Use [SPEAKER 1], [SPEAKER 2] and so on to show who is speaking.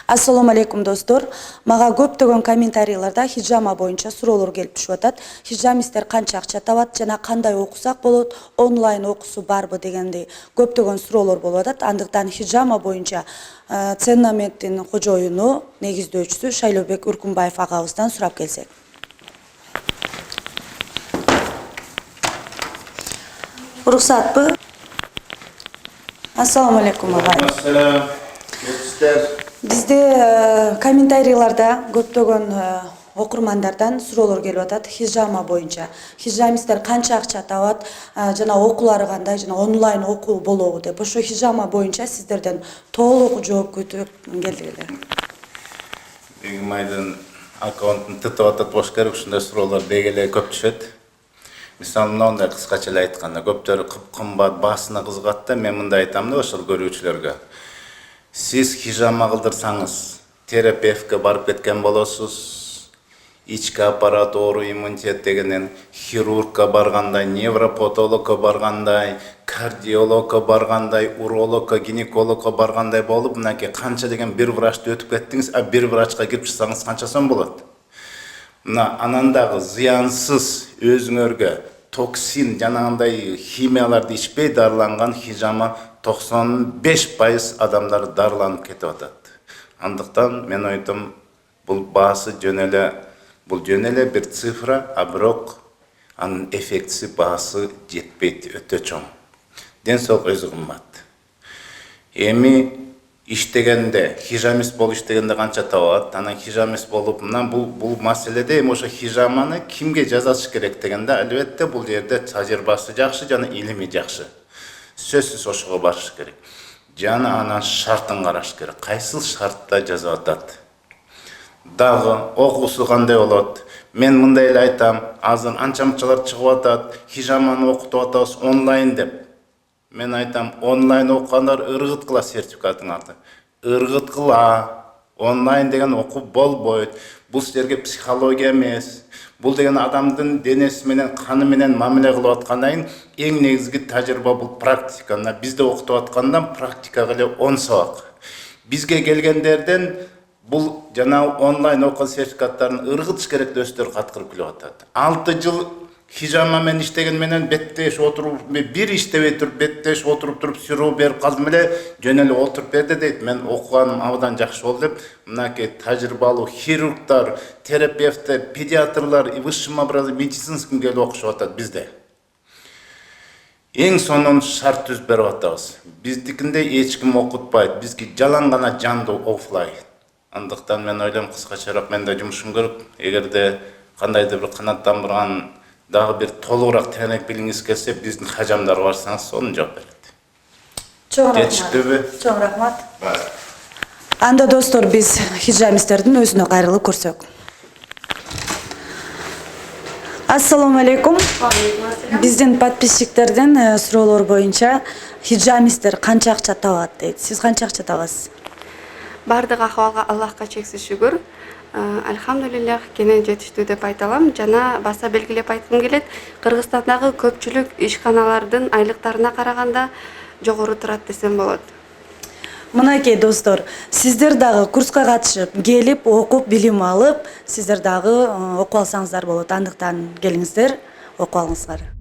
[SPEAKER 1] Assalomu alaykum do'stlar. Maga көптөгөн комментарийларда хижама боюнча суроолор келип түшүп атат. Хижамисттер канча акча табат жана кандай окусак болот, онлайн окусу барбы дегендей көптөгөн суроолор болуп атат. Андыктан хижама боюнча ценнаметтин кожоюну, негиздөөчүсү Шайлообек Үркүнбаев агабыздан сурап келсек. Уруксатпы? Assalomu alaykum agay.
[SPEAKER 2] Assalamu.
[SPEAKER 1] Бизде комментарийларда көптөгөн окурмандардан суроолор келип атат хижама боюнча. Хижамисттер канча акча табат, жана окуулары кандай, жана онлайн окуу болобу деп. Ошо хижама боюнча сиздерден толук жооп күтүп келдик эле.
[SPEAKER 2] Бегимайдын аккаунтун тытып атат бош керек, ушундай суроолор дегеле көп түшөт. Мисалы мындай кыскача эле айтканда, көптөр кымбат баасына кызыгат да, мен мындай айтам да ошол көрүүчүлөргө. Siz hijama kıldırsanız, terapevtке barıp ketken bolosuz, içki aparat, doğru immunitet degenen, хирургка баргандай, невропатологка баргандай, кардиологка баргандай, урологка, гинекологка баргандай болуп, мынакей канча деген бир врачты өтүп кеттиңиз, а бир врачка кирип чыксаңыз канча сом болот? Мына анандагы зыянсыз өзүңөргө токсин жанагындай химияларды ичпей дарыланган хижама 95% адамдар дарыланып кетип атат. Андыктан мен айтам, бул баасы бул жөн эле бир цифра, а бирок анын эффектиси баасы жетпейт, өтө чоң. Ден соолук өзү кымбат. Эми иштегенде, хижамист болуп иштегенде канча табат? Анан хижамист болуп, мына бул маселеде эми ошо хижаманы кимге жазаш керек дегенде, албетте бул жерде тажрыйбасы жакшы жана илими жакшы. Сөзсүз ошого барыш керек. Жана анан шартын караш керек. Кайсыл шартта жазып атат? Дагы окуусу кандай болот? Мен мындай эле айтам, азыр анча-мынчалар чыгып атат, хижаманы окутуп атабыз онлайн деп. Мен айтам, онлайн окугандар ыргыткыла сертификатыңарды. Ыргыткыла. Онлайн деген окуу болбойт. Бул силерге психология эмес. Бул деген адамдын денеси менен, каны менен мамиле кылып аткандан кийин эң негизги тажрыйба бул практика. Бизде окутуп аткандан практикага эле 10 сабак. Бизге келгендерден бул жана онлайн окуу сертификаттарын ыргытыш керек дөстөр каткырып келип атат. 6 жыл хижама менен иштеген менен беттеш отуруп, бир иштебей туруп беттеш отуруп туруп сүрөө берип калдым эле, жөн эле отуруп берди дейт. Мен окуганым абдан жакшы болду деп, мынакей тажрыйбалуу хирургдар, терапевттер, педиатрлар, высшим образованием медицинским келип окушуп атат бизде. Эң сонун шарт түзүп берип атабыз. Биздикинде эч ким окутпайт, бизги жалаң гана жанды офлайн. Андыктан мен ойлойм, кыскачараак мен да жумушум көрүп, эгерде кандайдыр бир канаттандырган дагы бир толугураак тренинг билгиңиз келсе, биздин хажамдарга барсаңыз, сонун жооп берет.
[SPEAKER 1] Чоң рахмат.
[SPEAKER 2] Жетиштүүбү?
[SPEAKER 1] Чоң рахмат. Анда достор, биз хижамисттердин өзүнө кайрылып көрсөк. Assalomu alaykum. Биздин подписчиктердин суроолор боюнча хижамисттер канча акча табат дейт. Сиз канча акча табасыз?
[SPEAKER 3] Бардык акыбалга Аллахка чексиз шүгүр. Альхамдулиллах, кенен жетиштүү деп айта алам. Жана баса белгилеп айткым келет, Кыргызстандагы көпчүлүк ишканалардын айлыктарына караганда жогору турат десем болот.
[SPEAKER 1] Мынакей достор, сиздер дагы курска катышып, келип, окуп, билим алып, сиздер дагы окуп алсаңыздар болот. Андыктан келиңиздер, окуп алыңыздар.